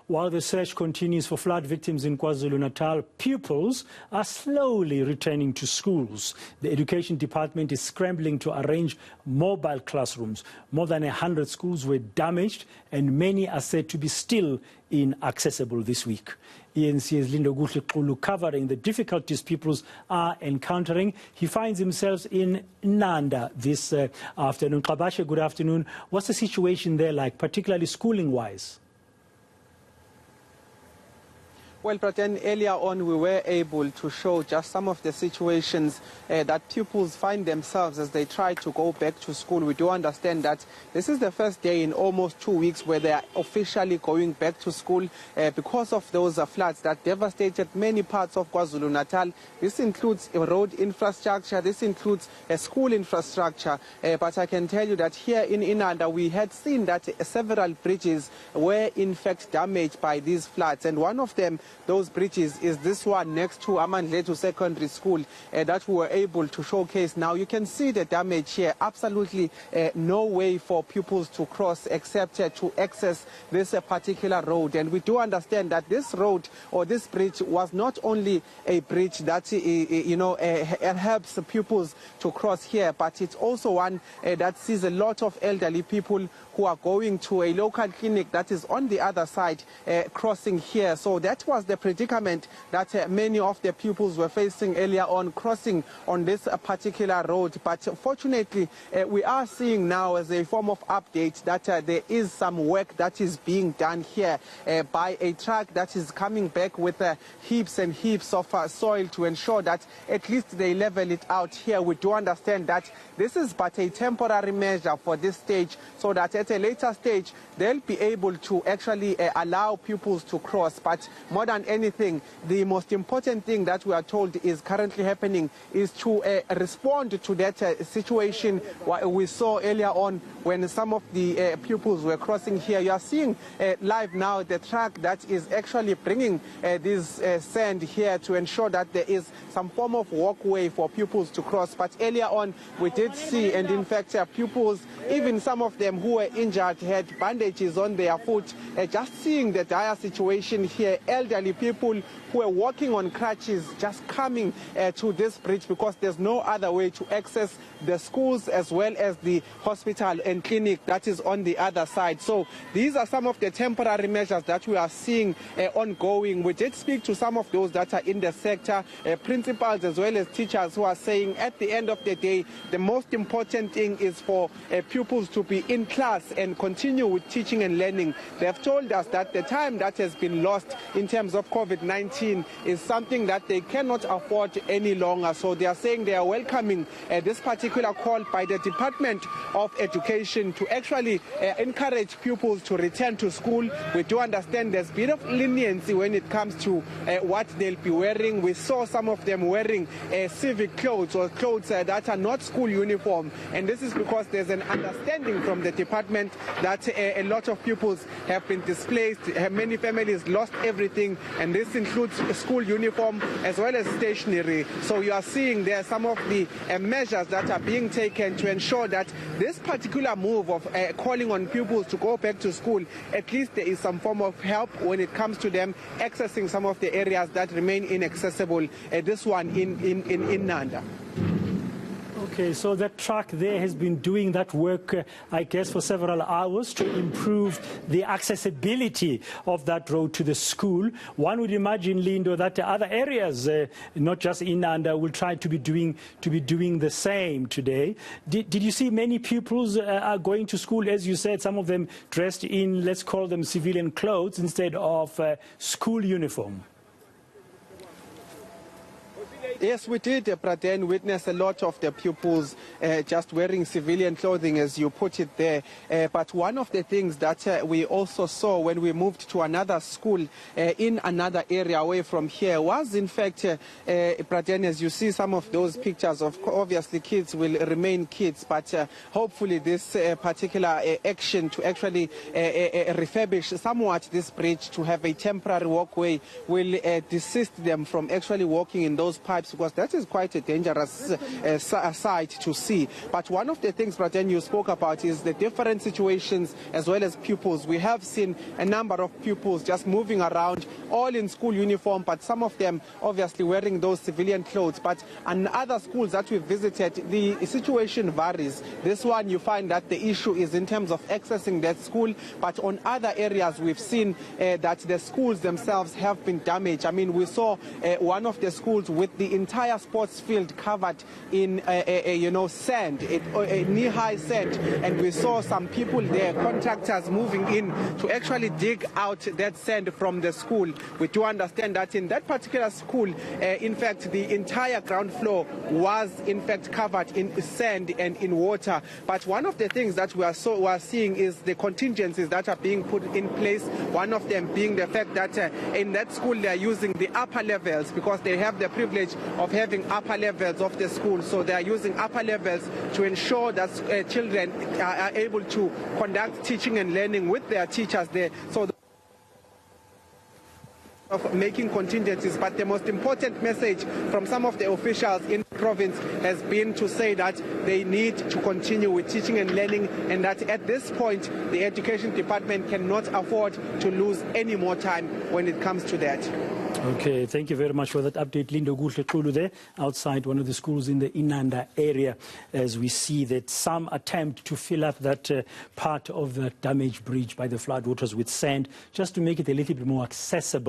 While the search continues for flood victims in KwaZulu-Natal, pupils are slowly returning to schools. The Education Department is scrambling to arrange mobile classrooms. More than 100 schools were damaged and many are said to be still inaccessible this week. eNCA's Lindokuhle Xulu covering the difficulties pupils are encountering. He finds himself in Nanda this afternoon. Kabashe, good afternoon. What's the situation there like, particularly schooling-wise? Well, Praten, earlier on we were able to show just some of the situations that pupils find themselves as they try to go back to school. We do understand that this is the first day in almost 2 weeks where they are officially going back to school because of those floods that devastated many parts of KwaZulu-Natal. This includes road infrastructure, this includes school infrastructure. But I can tell you that here in Inanda we had seen that several bridges were in fact damaged by these floods, and one of them, those bridges, is this one next to Amandletu Secondary School that we were able to showcase. Now you can see the damage here. Absolutely no way for pupils to cross except to access this particular road. And we do understand that this road or this bridge was not only a bridge that helps pupils to cross here, but it's also one that sees a lot of elderly people who are going to a local clinic that is on the other side crossing here. So that was the predicament that many of the pupils were facing earlier on, crossing on this particular road. But fortunately, we are seeing now as a form of update that there is some work that is being done here by a truck that is coming back with heaps and heaps of soil to ensure that at least they level it out here. We do understand that this is but a temporary measure for this stage, so that at a later stage they'll be able to actually allow pupils to cross. But more than anything, the most important thing that we are told is currently happening is to respond to that situation we saw earlier on when some of the pupils were crossing here. You are seeing live now the truck that is actually bringing this sand here to ensure that there is some form of walkway for pupils to cross. But earlier on we did see, and in fact pupils, even some of them who were injured, had bandages on their foot. Just seeing the dire situation here, elderly people who are walking on crutches just coming to this bridge because there's no other way to access the schools as well as the hospital and clinic that is on the other side. So these are some of the temporary measures that we are seeing ongoing. We did speak to some of those that are in the sector, principals as well as teachers, who are saying at the end of the day the most important thing is for pupils to be in class and continue with teaching and learning. They have told us that the time that has been lost in terms of COVID-19 is something that they cannot afford any longer. So they are saying they are welcoming this particular call by the Department of Education to actually encourage pupils to return to school. We do understand there's a bit of leniency when it comes to what they'll be wearing. We saw some of them wearing civic clothes or clothes that are not school uniform, and this is because there's an understanding from the department that a lot of pupils have been displaced. Many families lost everything, and this includes school uniform as well as stationery. So you are seeing there some of the measures that are being taken to ensure that this particular move of calling on pupils to go back to school, at least there is some form of help when it comes to them accessing some of the areas that remain inaccessible. This one in Nanda. Okay, so that truck there has been doing that work, I guess, for several hours to improve the accessibility of that road to the school. One would imagine, Lindo, that other areas, not just in Nanda, will try to be doing the same today. Did you see many pupils are going to school, as you said, some of them dressed in, let's call them civilian clothes instead of school uniform? Yes, we did, Praten, witness a lot of the pupils just wearing civilian clothing, as you put it there. But one of the things that we also saw when we moved to another school in another area away from here was, in fact, Praten, as you see some of those pictures, of obviously kids will remain kids, but hopefully this particular action to actually refurbish somewhat this bridge to have a temporary walkway will desist them from actually walking in those pipes steps, because that is quite a dangerous sight to see. But one of the things, Praten, you spoke about is the different situations as well as pupils. We have seen a number of pupils just moving around, all in school uniform, but some of them obviously wearing those civilian clothes. But on other schools that we visited, the situation varies. This one, you find that the issue is in terms of accessing that school, but on other areas we've seen that the schools themselves have been damaged. I mean, we saw one of the schools with the entire sports field covered in sand, knee-high sand, and we saw some people there, contractors moving in to actually dig out that sand from the school. We do understand that in that particular school, in fact, the entire ground floor was in fact covered in sand and in water. But one of the things that we are seeing is the contingencies that are being put in place. One of them being the fact that in that school they are using the upper levels, because they have the privilege of having upper levels of the school. So they are using upper levels to ensure that children are able to conduct teaching and learning with their teachers there. So of making contingencies, but the most important message from some of the officials in the province has been to say that they need to continue with teaching and learning, and that at this point the education department cannot afford to lose any more time when it comes to that. Okay, thank you very much for that update, Lindokuhle Xulu, there outside one of the schools in the Inanda area, as we see that some attempt to fill up that part of the damaged bridge by the floodwaters with sand, just to make it a little bit more accessible.